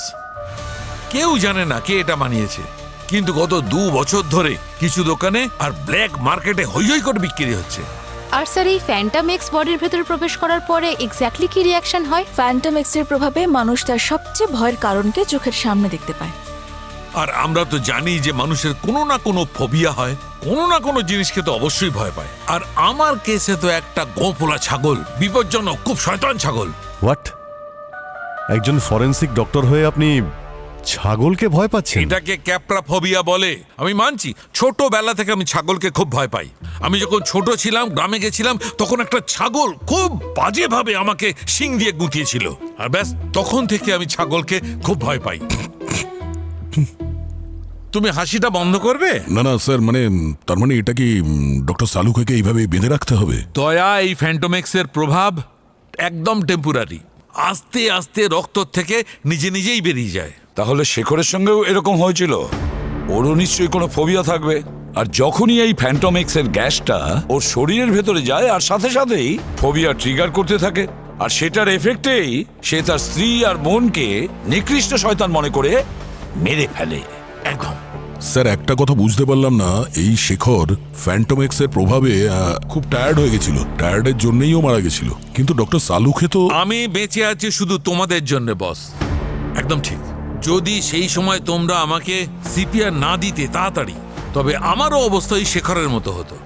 কেউ জানে না কে এটা বানিয়েছে, কিন্তু গত 2 বছর ধরে কিছু দোকানে আর ব্ল্যাক মার্কেটে হই হই করে বিক্রি হচ্ছে। আর স্যার এই ফ্যান্টম এক্স বডির ভেতরে প্রবেশ করার পরে এক্স্যাক্টলি কি রিয়াকশন হয়? ফ্যান্টম এক্সের প্রভাবে মানুষ তার সবচেয়ে ভয়ের কারণকে চোখের সামনে দেখতে পায়। আর আমরা তো জানি যে মানুষের কোনো না কোনো ফোবিয়া হয়, কোনো না কোনো জিনিসকে তো অবশ্যই ভয় পায়। আর আমার কেসে তো একটা গোপোলা ছাগল, বিপজ্জনক, খুব শয়তান ছাগল। হোয়াট? একজন ফরেনসিক ডক্টর হয়ে আপনি ছাগলকে ভয় পাচ্ছেন? এটাকে ক্যাপ্রা ফোবিয়া বলে। আমি মানছি, ছোটবেলা থেকে আমি ছাগলকে খুব ভয় পাই। আমি যখন ছোট ছিলাম, গ্রামে গেছিলাম, তখন একটা ছাগল খুব বাজেভাবে আমাকে শিং দিয়ে গুঁতিয়েছিল, আর ব্যাস তখন থেকে আমি ছাগলকে খুব ভয় পাই। তুমি হাসিটা বন্ধ করবে? না না স্যার, মানে তার মানে এটা কি ডক্টর সালুকে এইভাবে বেঁধে রাখতে হবে? দয়া, এই ফ্যান্টোমেক্সের প্রভাব একদম টেম্পোরারি, আস্তে আস্তে রক্ত থেকে নিজে নিজেই বেরিয়ে যায়। তাহলে শেখরের সঙ্গেও এরকম হয়েছিল? ওরও নিশ্চয়ই কোনো ফোবিয়া থাকবে। আর যখনই এই ফ্যান্টম এক্স এর গ্যাসটা ওর শরীরের ভেতরে যায়, আর সাথে সাথেই ফোবিয়া ট্রিগার করতে থাকে, আর সেটার এফেক্টেই সে তার স্ত্রী আর বোনকে নিকৃষ্ট শয়তান মনে করে মেরে ফেলে। একদম। স্যার একটা কথা বুঝতে পারলাম না, এই শেখর ফ্যান্টম এক্স এর প্রভাবে খুব টায়ার্ড হয়ে গেছিল, টায়ার্ডের জন্যই ও মারা গেছিল, কিন্তু ডক্টর সালুকে তো। আমি বেঁচে আছি শুধু তোমাদের জন্য বস। একদম ঠিক। যদি সেই সময় তোমরা আমাকে সিপিআর না দিতে তাড়াতাড়ি, তবে আমারও অবস্থাই শেখরের মতো হতো।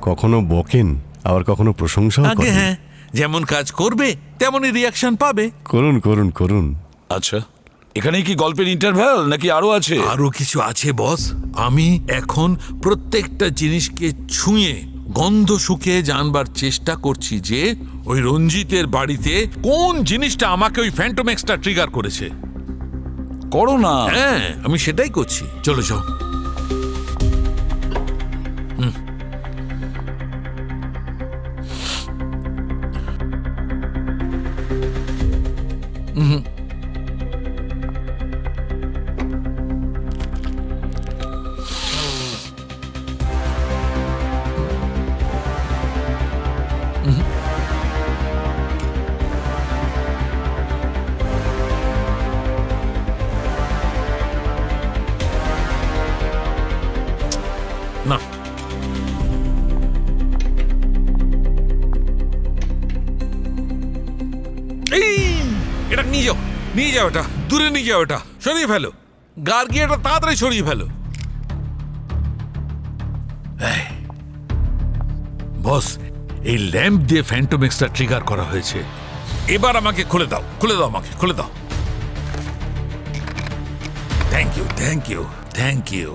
কখনো বকেন, আবার কখনো প্রশংসা আগে হ্যাঁ, যেমন কাজ করবে তেমনই রিয়াকশন পাবে। করুন করুন করুন। আচ্ছা, এখানে কি গল্পের ইন্টারভ্যাল নাকি আরো আছে? আরো কিছু আছে বস। আমি এখন প্রত্যেকটা জিনিসকে ছুঁয়ে গন্ধ শুকিয়ে জানবার চেষ্টা করছি যে ওই রঞ্জিতের বাড়িতে কোন জিনিসটা আমাকে ওই ফ্যান্টম এক্সটা ট্রিগার করেছে। করো না। হ্যাঁ, আমি সেটাই করছি। চলো যাও। না, এটা নিয়ে যাও, নিয়ে যাও, এটা দূরে নিয়ে যাও, এটা সরিয়ে ফেলো, গার্গিয়াটা তাড়াতাড়ি সরিয়ে ফেলো। বস, এই ল্যাম্প দিয়ে ফ্যান্টম এক্সটা ট্রিগার করা হয়েছে। এবার আমাকে খুলে দাও, খুলে দাও, আমাকে খুলে দাও। Thank you, thank you, thank you.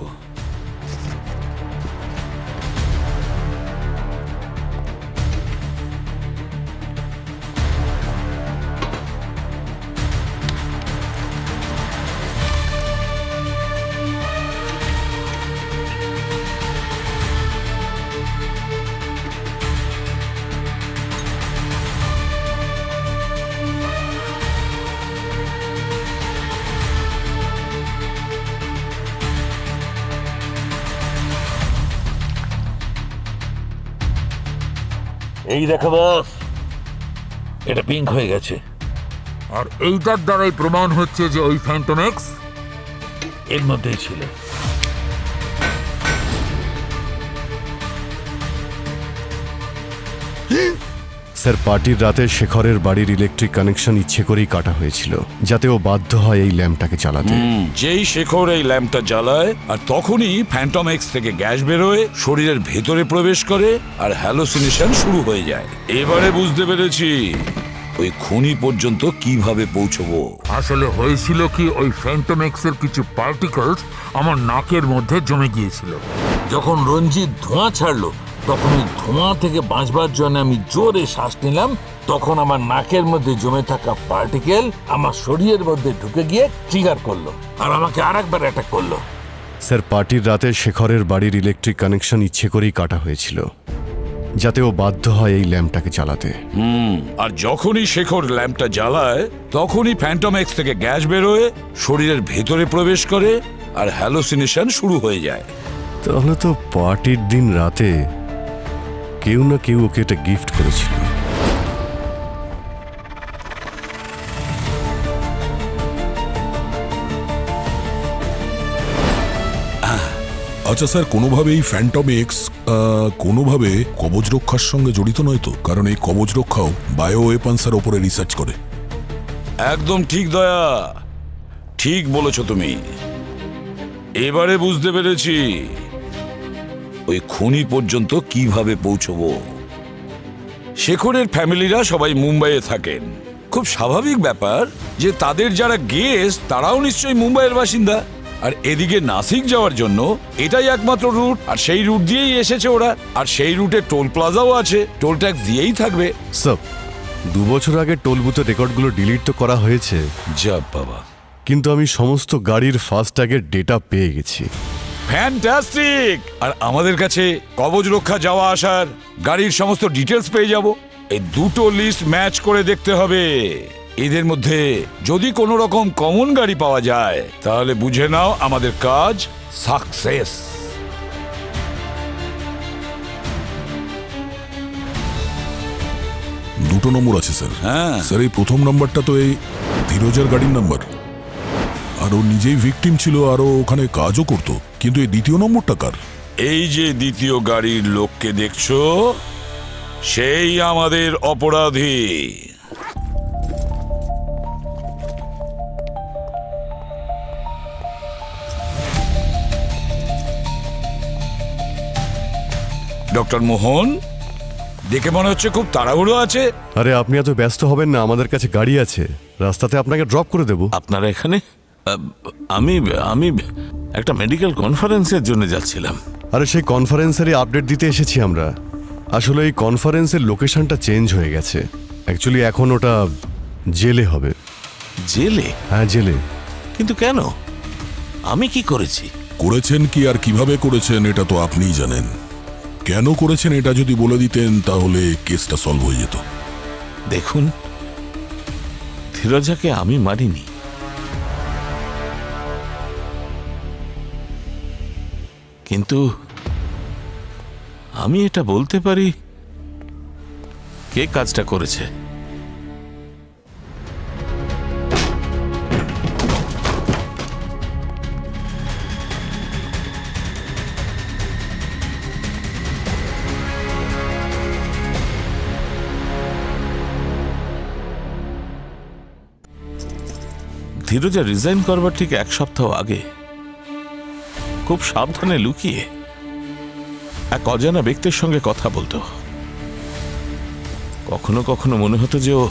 এই দেখো বস, এটা পিঙ্ক হয়ে গেছে, আর এইটার দ্বারাই প্রমাণ হচ্ছে যে ওই ফ্যান্টম এক্স এর মধ্যেই ছিল। স্যার পার্টির রাতে শেখরের বাড়ির ইলেকট্রিক কানেকশন ইচ্ছে করেই কাটা হয়েছিল, যাতে ও বাধ্য হয় এই ল্যাম্পটাকে চালাতে। যেই শেখর এই ল্যাম্পটা জ্বালায় আর তখনই ফ্যান্টম এক্স থেকে গ্যাস বেরোয়, শরীরের ভেতরে প্রবেশ করে আর হ্যালোসিনেশন শুরু হয়ে যায়। এবারে বুঝতে পেরেছি ওই খুনি পর্যন্ত কিভাবে পৌঁছবো। আসলে হয়েছিল কি, ওই ফ্যান্টোমেক্সের কিছু পার্টিকলস আমার নাকের মধ্যে জমে গিয়েছিল। যখন রঞ্জিত ধোঁয়া ছাড়লো, তখন ওই ধোঁয়া থেকে বাঁচবার জন্য আমি জোরে শ্বাস নিলাম। তখন আমার নাকের মধ্যে জমে থাকা পার্টিকেল আমার শরীরের মধ্যে ঢুকে গিয়ে ট্রিগার করলো আর আমাকে আরেকবার অ্যাটাক করলো। স্যার পার্টির রাতে শেখরের বাড়ির ইলেকট্রিক কানেকশন ইচ্ছে করেই কাটা হয়েছিল, যাতে ও বাধ্য হয় এই ল্যাম্পটাকে চালাতে। আর যখনই শেখর ল্যাম্পটা জ্বালায়, তখনই ফ্যান্টম এক্স থেকে গ্যাস বেরোয়, শরীরের ভেতরে প্রবেশ করে আর হ্যালোসিনেশন শুরু হয়ে যায়। তাহলে তো পার্টির দিন রাতে কেউ না কেউ ওকে এটা গিফট করেছিল। আচ্ছা স্যার, কোনোভাবে এই ফ্যান্টম এক্স কোনোভাবে কবচ রক্ষার সঙ্গে জড়িত নয় তো? কারণ এই কবচ রক্ষাও বায়ো ওয়েপন্সের ওপরে রিসার্চ করে। একদম ঠিক দয়া, ঠিক বলেছ তুমি। এবারে বুঝতে পেরেছি ওই খুনি পর্যন্ত কিভাবে পৌঁছবো। শেখরের ফ্যামিলিরা সবাই মুম্বাইয়ে থাকেন। খুব স্বাভাবিক ব্যাপার যে তাদের যারা গেস্ট তারাও নিশ্চয়ই মুম্বাইয়ের বাসিন্দা। আর এদিকে নাসিক যাওয়ার জন্য এটাই একমাত্র রুট, আর সেই রুট দিয়েই এসেছে ওরা। আর সেই রুটে টোল প্লাজাও আছে, টোল ট্যাক্স দিয়েই থাকবে। স্যার, 2 বছর আগে টোল বুথের রেকর্ডগুলো ডিলিট তো করা হয়েছে, যা বাবা, কিন্তু আমি সমস্ত গাড়ির ফাস্ট্যাগের ডেটা পেয়ে গেছি। ফ্যান্টাস্টিক! আর আমাদের কাছে কবচ রক্ষা যাওয়া আসার গাড়ির সমস্ত ডিটেলস পেয়ে যাব। এই দুটো লিস্ট ম্যাচ করে দেখতে হবে। এদের মধ্যে যদি কোনো রকম কমন গাড়ি পাওয়া যায়, তাহলে বুঝে নাও আমাদের কাজ সাকসেস। দুটো নম্বর আছে স্যার। হ্যাঁ স্যার, এই প্রথম নাম্বারটা তো এই ধীরজের গাড়ির নাম্বার, আর ও নিজেই ভিকটিম ছিল আর ও ওখানে কাজও করতো। কিন্তু এই দ্বিতীয় নম্বরটা কার? এই যে দ্বিতীয় গাড়ির লোককে দেখছো, সেই আমাদের অপরাধী। ডক্টর মোহন, দেখে মনে হচ্ছে খুব তাড়াহুড়ো আছে। আরে আপনি এত ব্যস্ত হবেন না, আমাদের কাছে গাড়ি আছে, রাস্তাতে আপনাকে ড্রপ করে দেব। আপনারা এখানে? আমি আমি একটা মেডিকেল কনফারেন্সের জন্য যাচ্ছিলাম। আরে সেই কনফারেন্সেরই আপডেট দিতে এসেছি আমরা। আসলে এই কনফারেন্সের লোকেশনটা চেঞ্জ হয়ে গেছে। অ্যাকচুয়ালি এখন ওটা জেলে হবে। জেলে? হ্যাঁ, জেলে। কিন্তু কেন? আমি কি করেছি? করেছেন কি আর কিভাবে করেছেন এটা তো আপনিই জানেন। কেন করেছেন এটা যদি বলে দিতেন তাহলে কেসটা সলভ হয়ে যেত। দেখুন, ধীরজাকে আমি মারিনি। কিন্তু আমি এটা বলতে পারি কে কাজটা করেছে। ধীরজা রিজাইন করবার ঠিক 1 সপ্তাহ আগে খুব সাবধানে লুকিয়ে এক অজানা ব্যক্তির সঙ্গে কথা বলতো। কখনো কখনো মনে হতো যে ও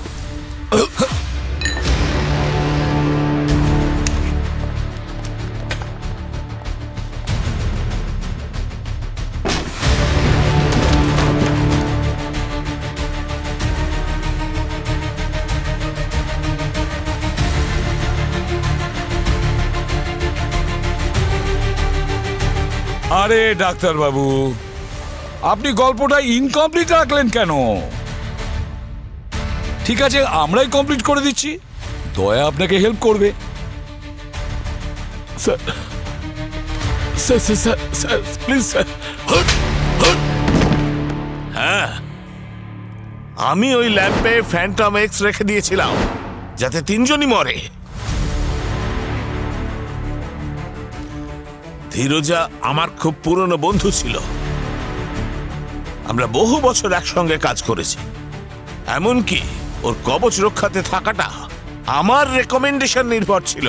আরে ডাক্তার বাবু, আপনি গল্পটা ইনকমপ্লিট রাখলেন কেন? ঠিক আছে, আমরাই কমপ্লিট করে দিচ্ছি। দয়া আপনাকে হেল্প করবে। Sir sir sir sir please sir. হ্যাঁ, আমি ওই ল্যাম্পে ফ্যান্টম এক্স রেখে দিয়েছিলাম যাতে 3 জনই মরে। ধীরজা আমার খুব পুরনো বন্ধু ছিল। আমরা বহু বছর একসঙ্গে কাজ করেছি। এমনকি ওর কবচ রক্ষাতে থাকাটা আমার রেকমেন্ডেশন নির্ভর ছিল।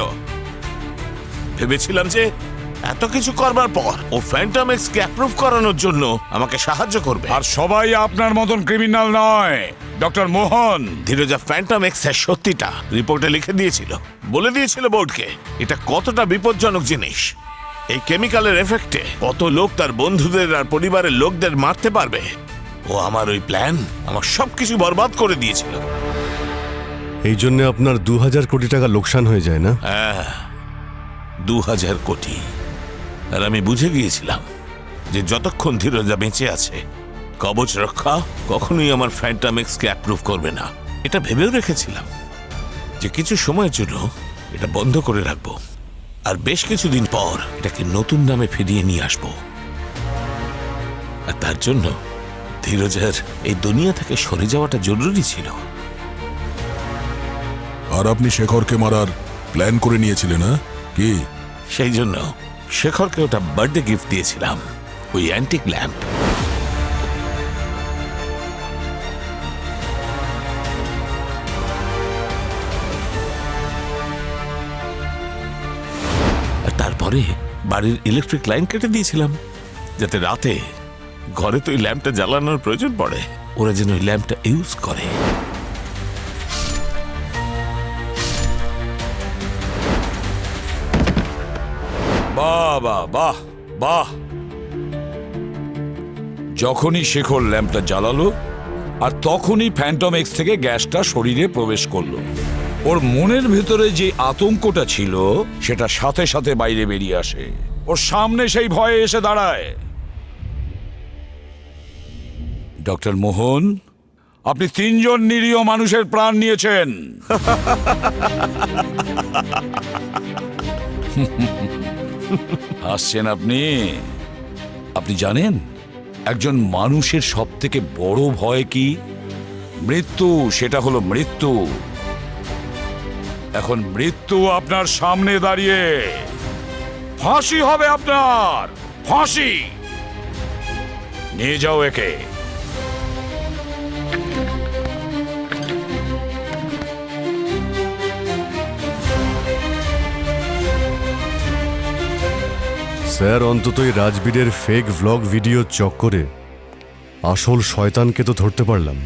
ভেবেছিলাম যে এত কিছু করবার পর ও ফ্যান্টম এক্সকে অ্যাপ্রুভ করানোর জন্য আমাকে সাহায্য করবে। আর সবাই আপনার মতন ক্রিমিনাল নয় ডক্টর মোহন। ধীরজা ফ্যান্টম এক্স এর সত্যিটা রিপোর্টে লিখে দিয়েছিল, বলে দিয়েছিল বোর্ডকে এটা কতটা বিপজ্জনক জিনিস। এই কেমিক্যালের এফেক্টে কত লোক তার বন্ধুদের আর পরিবারের লোকদের মারতে পারবে। ও আমার ওই প্ল্যান, আমার সবকিছু বরবাদ করে দিয়েছিল। এই জন্য আপনার 2000 কোটি টাকা লোকসান হয়ে যায় না? হ্যাঁ, 2000 কোটি। আর আমি বুঝে গিয়েছিলাম যে যতক্ষণ ধীরজা বেঁচে আছে কবচ রক্ষা কখনোই আমার ফ্যান্টম এক্সকে অ্যাপ্রুভ করবে না। এটা ভেবেও রেখেছিলাম যে কিছু সময়ের জন্য এটা বন্ধ করে রাখবো, আর বেশ কিছুদিন পর এটাকে নতুন নামে ফিরিয়ে নিয়ে আসবো। আর তার জন্য ধীরজার এই দুনিয়া থেকে সরে যাওয়াটা জরুরি ছিল। আর আপনি শেখরকে মারার প্ল্যান করে নিয়েছিলেন, না কি? সেই জন্য শেখরকে ওটা বার্থডে গিফট দিয়েছিলাম, ওই অ্যান্টিক ল্যাম্প। আর তারপরে বাড়ির ইলেকট্রিক লাইন কেটে দিয়েছিলাম, যাতে রাতে ঘরে তো ওই ল্যাম্পটা জ্বালানোর প্রয়োজন পড়ে, ওরা যেন ওই ল্যাম্পটা ইউজ করে। বাহ বাহ বাহ বাহ। যখনই শেখর ল্যাম্পটা জ্বালালো আর তখনই ফ্যান্টম এক্স থেকে গ্যাসটা শরীরে প্রবেশ করলো। ওর মনের ভেতরে যে আতঙ্কটা ছিল সেটা সাথে সাথে বাইরে বেরিয়ে আসে, ওর সামনে সেই ভয়ে এসে দাঁড়ায়। ডক্টর মোহন, আপনি 3 জন নিরীহ মানুষের প্রাণ নিয়েছেন। হাসছেন আপনি? আপনি জানেন একজন মানুষের সব থেকে বড় ভয় কি? মৃত্যু। সেটা হলো মৃত্যু। এখন মৃত্যু আপনার সামনে দাঁড়িয়ে, ফাঁসি হবে আপনার, ফাঁসি। নিয়ে যাও একে। স্যার, অন্তত এই রাজবীরের ফেক ভ্লগ ভিডিও চক্করে আসল শয়তানকে তো ধরতে পারলাম।